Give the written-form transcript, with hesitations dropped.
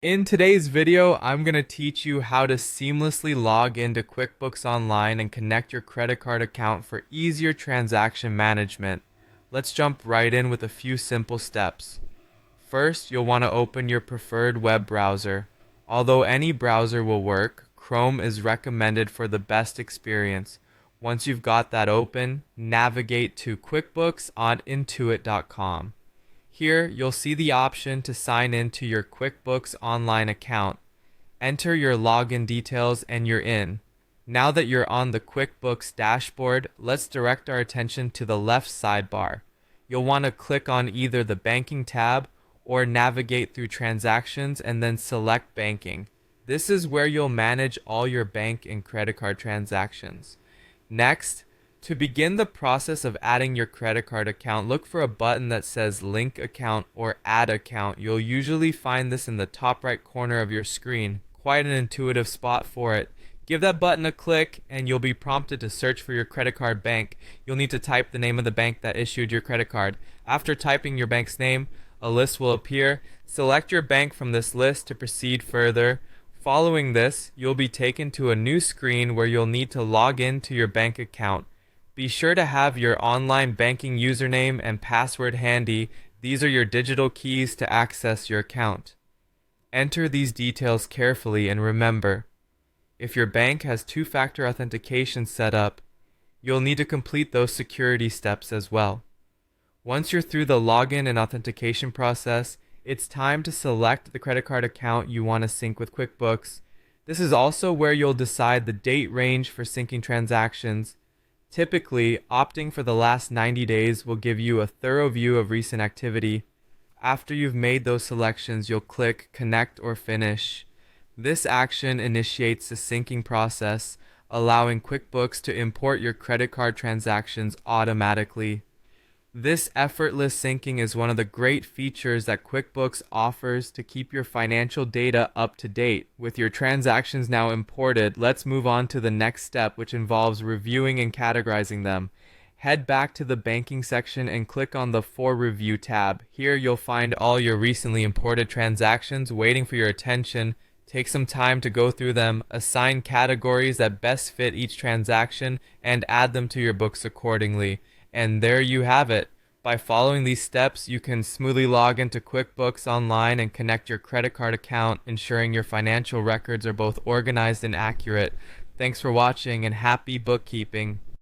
In today's video, I'm going to teach you how to seamlessly log into QuickBooks Online and connect your credit card account for easier transaction management. Let's jump right in with a few simple steps. First, you'll want to open your preferred web browser. Although any browser will work, Chrome is recommended for the best experience. Once you've got that open, navigate to QuickBooks.intuit.com. Here, you'll see the option to sign in to your QuickBooks Online account. Enter your login details and you're in. Now that you're on the QuickBooks dashboard, let's direct our attention to the left sidebar. You'll want to click on either the Banking tab or navigate through Transactions and then select Banking. This is where you'll manage all your bank and credit card transactions. Next, to begin the process of adding your credit card account, look for a button that says Link Account or Add Account. You'll usually find this in the top right corner of your screen. Quite an intuitive spot for it. Give that button a click and you'll be prompted to search for your credit card bank. You'll need to type the name of the bank that issued your credit card. After typing your bank's name, a list will appear. Select your bank from this list to proceed further. Following this, you'll be taken to a new screen where you'll need to log in to your bank account. Be sure to have your online banking username and password handy. These are your digital keys to access your account. Enter these details carefully and remember, if your bank has two-factor authentication set up, you'll need to complete those security steps as well. Once you're through the login and authentication process, it's time to select the credit card account you want to sync with QuickBooks. This is also where you'll decide the date range for syncing transactions. Typically, opting for the last 90 days will give you a thorough view of recent activity. After you've made those selections, you'll click Connect or Finish. This action initiates the syncing process, allowing QuickBooks to import your credit card transactions automatically. This effortless syncing is one of the great features that QuickBooks offers to keep your financial data up to date. With your transactions now imported, let's move on to the next step, which involves reviewing and categorizing them. Head back to the banking section and click on the For Review tab. Here you'll find all your recently imported transactions waiting for your attention. Take some time to go through them, assign categories that best fit each transaction, and add them to your books accordingly. And there you have it. By following these steps, you can smoothly log into QuickBooks Online and connect your credit card account, ensuring your financial records are both organized and accurate. Thanks for watching and happy bookkeeping.